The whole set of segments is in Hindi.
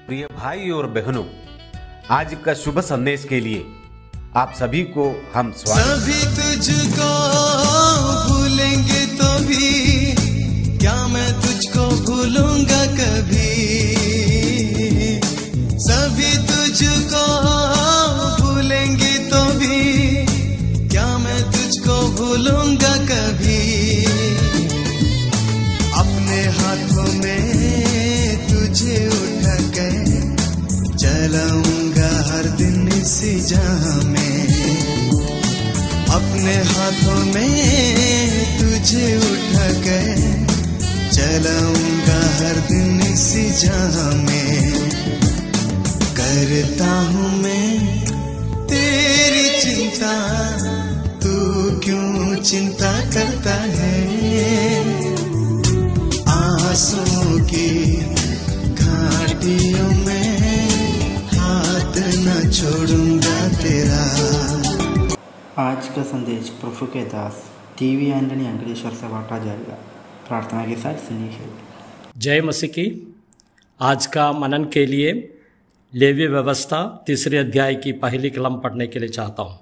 प्रिय भाई और बहनों, आज का शुभ संदेश के लिए आप सभी को हम सभी तुझको भूलेंगे तो भी क्या मैं तुझको भूलूंगा कभी। सभी तुझको भूलेंगे तो भी क्या मैं तुझको भूलूंगा कभी। अपने हाथों में तुझे उठा के चलाऊंगा हर दिन इसी जहां में। अपने हाथों में तुझे उठा के चलाऊंगा हर दिन इसी जहां में। करता हूँ मैं तेरी चिंता, तू क्यों चिंता करता है। आंसुओं की घाटियों में हाथ न छोड़ूंगा तेरा। आज का संदेश प्रभु के दास टीवी एंटनी अंकलेश्वर से बांटा जाएगा। प्रार्थना के साथ सुनिए। जय मसीह की। आज का मनन के लिए लेवी व्यवस्था तीसरे अध्याय की पहली कलम पढ़ने के लिए चाहता हूँ।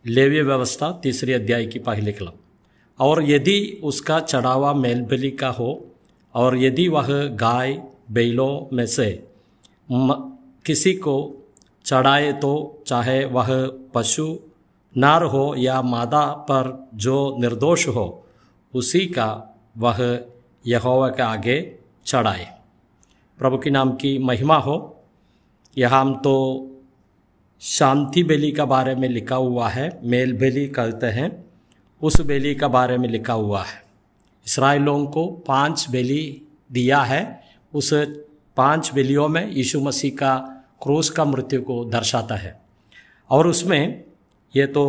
लेवी व्यवस्था तीसरे अध्याय की पहली कलम। और यदि उसका चढ़ावा मेलबलि का हो और यदि वह गाय बैलों में से किसी को चढ़ाए तो चाहे वह पशु नर हो या मादा पर जो निर्दोष हो उसी का वह यहोवा के आगे चढ़ाए। प्रभु के नाम की महिमा हो। यहाँ हम तो शांति बलि का बारे में लिखा हुआ है, मेल बलि कहते हैं, उस बलि का बारे में लिखा हुआ है। इस्राएलियों को 5 बलि दिया है। उस 5 बलियों में यीशु मसीह का क्रूस का मृत्यु को दर्शाता है। और उसमें ये तो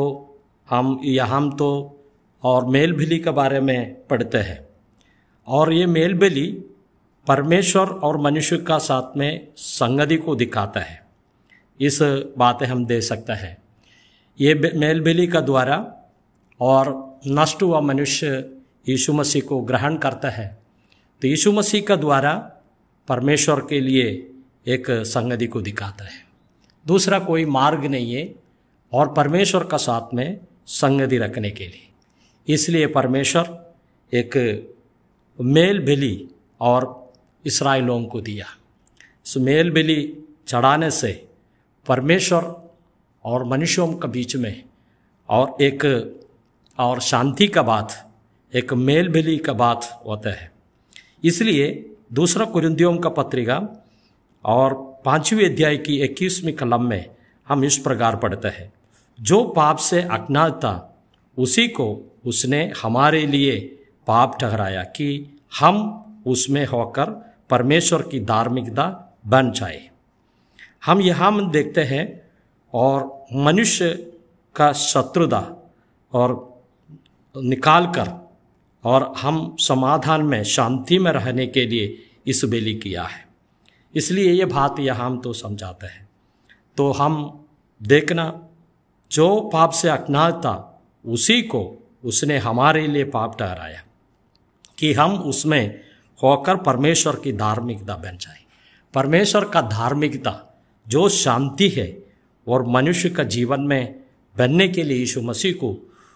हम तो और मेल बलि के बारे में पढ़ते हैं। और ये मेल बलि परमेश्वर और मनुष्य का साथ में संगति को दिखाता है। इस बातें हम दे सकते हैं। ये मेल बलि का द्वारा और नष्ट हुआ मनुष्य यीशु मसीह को ग्रहण करता है। तो यीशु मसीह का द्वारा परमेश्वर के लिए एक संगति को दिखाता है। दूसरा कोई मार्ग नहीं है और परमेश्वर का साथ में संगति रखने के लिए। इसलिए परमेश्वर एक मेल बलि और इस्राएलियों को दिया। इस मेल बलि चढ़ाने से परमेश्वर और मनुष्यों के बीच में और एक और शांति का बात, एक मेल बलि का बात होता है। इसलिए दूसरा कुरिन्थियों का पत्रिका और 5वें अध्याय की 21वीं कलम में हम इस प्रकार पढ़ते हैं, जो पाप से अज्ञात था उसी को उसने हमारे लिए पाप ठहराया कि हम उसमें होकर परमेश्वर की धार्मिकता बन जाए। हम यहाँ देखते हैं और मनुष्य का शत्रुता और निकाल कर और हम समाधान में शांति में रहने के लिए इस बलि किया है। इसलिए ये बात यहाँ हम तो समझाते हैं। तो हम देखना, जो पाप से अज्ञात था उसी को उसने हमारे लिए पाप ठहराया कि हम उसमें होकर परमेश्वर की धार्मिकता बन जाए। परमेश्वर का धार्मिकता जो शांति है और मनुष्य का जीवन में बनने के लिए यीशु मसीह को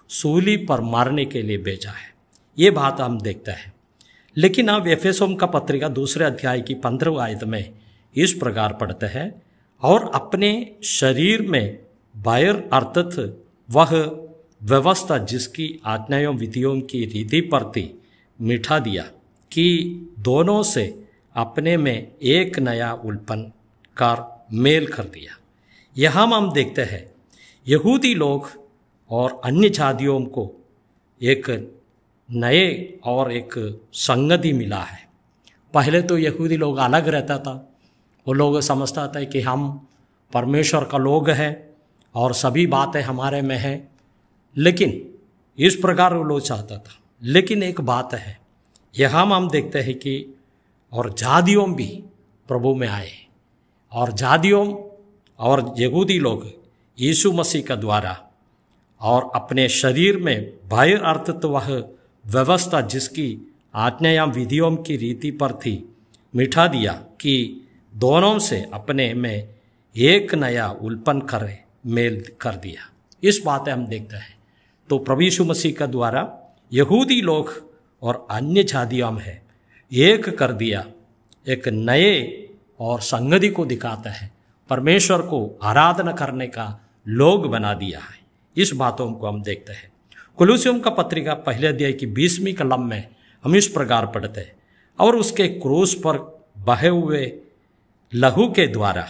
सूली पर मारने के लिए भेजा है। ये बात हम देखते हैं। लेकिन अब एफेसों का पत्रिका 2 अध्याय की 15 आयत में इस प्रकार पढ़ते हैं, और अपने शरीर में बाहर अर्थात वह व्यवस्था जिसकी आज्ञाओं विधियों की रीति पर थी मिटा दिया कि दोनों से अपने में एक नया उल्पन कर मेल कर दिया। यहाँ हम देखते हैं यहूदी लोग और अन्य जातियों को एक नए और एक संगति मिला है। पहले तो यहूदी लोग अलग रहता था। वो लोग समझता था कि हम परमेश्वर का लोग हैं और सभी बातें हमारे में हैं, लेकिन इस प्रकार वो लोग चाहता था। लेकिन एक बात है, यहाँ हम देखते हैं कि और जातियों भी प्रभु में आए और जातियों और यहूदी लोग यीशु मसीह का द्वारा और अपने शरीर में बाह्य अर्थ वह व्यवस्था जिसकी आज्ञाएं विधियों की रीति पर थी मिटा दिया कि दोनों से अपने में एक नया उल्पन करे मेल कर दिया। इस बातें हम देखते हैं। तो प्रभु यीशु मसीह का द्वारा यहूदी लोग और अन्य जातियों में एक कर दिया, एक नए और संगति को दिखाता है, परमेश्वर को आराधना करने का लोग बना दिया है। इस बातों को हम देखते हैं। कुलुसियों का पत्रिका पहले अध्याय की 20वीं कलम में हम इस प्रकार पढ़ते हैं, और उसके क्रूस पर बहे हुए लहू के द्वारा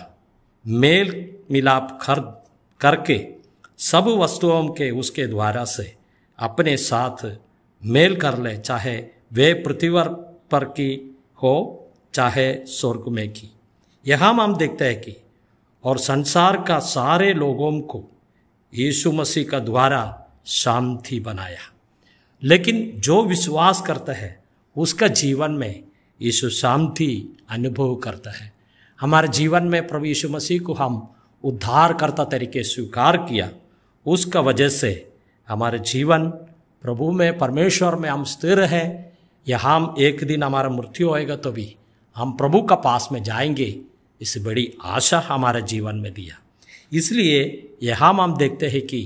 मेल मिलाप करके सब वस्तुओं के उसके द्वारा से अपने साथ मेल कर ले, चाहे वे पृथ्वी पर की हो चाहे स्वर्ग में की। यहाँ हम देखते हैं कि और संसार का सारे लोगों को यीशु मसीह का द्वारा शांति बनाया। लेकिन जो विश्वास करता है उसका जीवन में यीशु शांति अनुभव करता है। हमारे जीवन में प्रभु यीशु मसीह को हम उद्धारकर्ता तरीके स्वीकार किया, उसका वजह से हमारे जीवन प्रभु में परमेश्वर में हम स्थिर है। यहाँ हम एक दिन हमारा मृत्यु होएगा तो भी हम प्रभु का पास में जाएंगे, इस बड़ी आशा हमारे जीवन में दिया। इसलिए यहाँ हम देखते हैं कि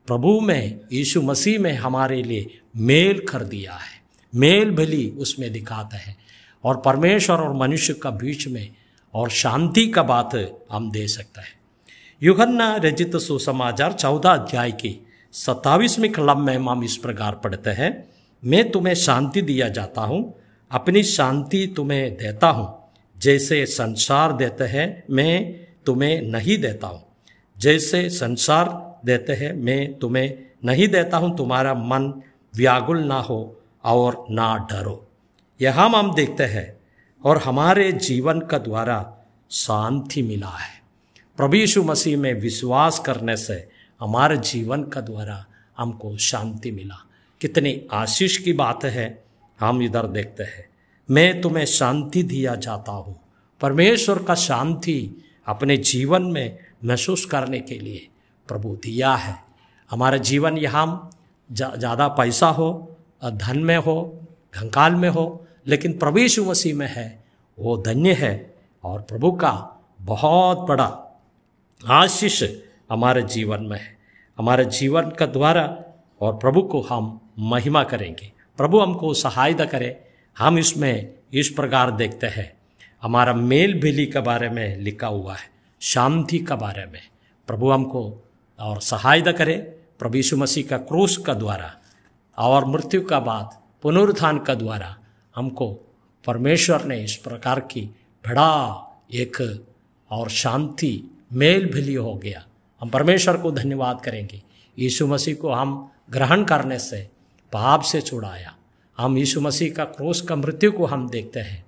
प्रभु में यीशु मसीह में हमारे लिए मेल कर दिया है, मेल भली उसमें दिखाता है, और परमेश्वर और मनुष्य का बीच में और शांति का बात हम दे सकता है। यूहन्ना रचित सुसमाचार 14 अध्याय की 27वीं कलम में हम इस प्रकार पढ़ते हैं, मैं तुम्हें शांति दिया जाता हूँ, अपनी शांति तुम्हें देता हूँ, जैसे संसार देते हैं मैं तुम्हें नहीं देता हूँ। जैसे संसार देते हैं मैं तुम्हें नहीं देता हूँ, तुम्हारा मन व्याकुल ना हो और ना डरो। यहाँ हम देखते हैं और हमारे जीवन का द्वारा शांति मिला है। प्रभु यीशु मसीह में विश्वास करने से हमारे जीवन का द्वारा हमको शांति मिला। कितनी आशीष की बात है। हम इधर देखते हैं, मैं तुम्हें शांति दिया जाता हूँ। परमेश्वर का शांति अपने जीवन में महसूस करने के लिए प्रभु दिया है। हमारे जीवन यहाँ ज़्यादा पैसा हो, धन में हो, कंकाल में हो, लेकिन प्रभु यीशु मसीह में है, वो धन्य है। और प्रभु का बहुत बड़ा आशीष हमारे जीवन में है। हमारे जीवन का द्वारा और प्रभु को हम महिमा करेंगे। प्रभु हमको सहायता करे। हम इसमें इस प्रकार देखते हैं, हमारा मेल भेली के बारे में लिखा हुआ है, शांति का बारे में। प्रभु हमको और सहायता करे। प्रभु यीशु मसीह का क्रूस का द्वारा और मृत्यु का बाद पुनरुत्थान का द्वारा हमको परमेश्वर ने इस प्रकार की बड़ा एक और शांति मेल भेली हो गया। हम परमेश्वर को धन्यवाद करेंगे। यीशु मसीह को हम ग्रहण करने से पाप से छुड़ाया। हम यीशु मसीह का क्रूस का मृत्यु को हम देखते हैं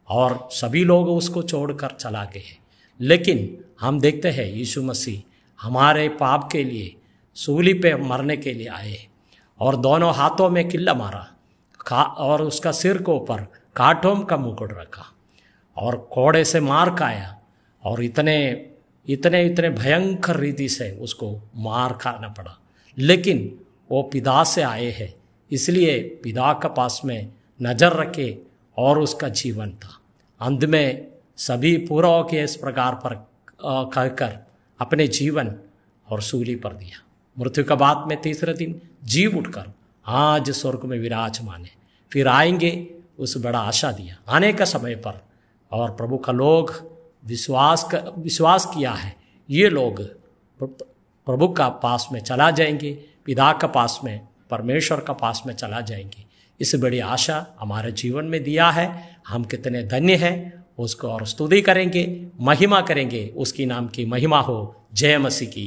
और सभी लोग उसको छोड़कर चला गए हैं, लेकिन हम देखते हैं यीशु मसीह हमारे पाप के लिए सूली पे मरने के लिए आए और दोनों हाथों में किल्ला मारा और उसका सिर के ऊपर कांटों का मुकुट रखा और कोड़े से मार खाया और इतने इतने इतने भयंकर रीति से उसको मार खाना पड़ा। लेकिन वो पिता से आए हैं, इसलिए पिता के पास में नज़र रखे और उसका जीवन था। अंत में सभी पूरा होकर इस प्रकार पर कहकर अपने जीवन और सूली पर दिया। मृत्यु के बाद में तीसरे दिन जीव उठकर आज स्वर्ग में विराजमान है, फिर आएंगे, उस बड़ा आशा दिया आने का समय पर। और प्रभु का लोग विश्वास किया है, ये लोग प्रभु का पास में चला जाएंगे, पिता का पास में, परमेश्वर का पास में चला जाएंगे। इस बड़ी आशा हमारे जीवन में दिया है। हम कितने धन्य हैं, उसको और स्तुति करेंगे, महिमा करेंगे। उसकी नाम की महिमा हो। जय मसीह की।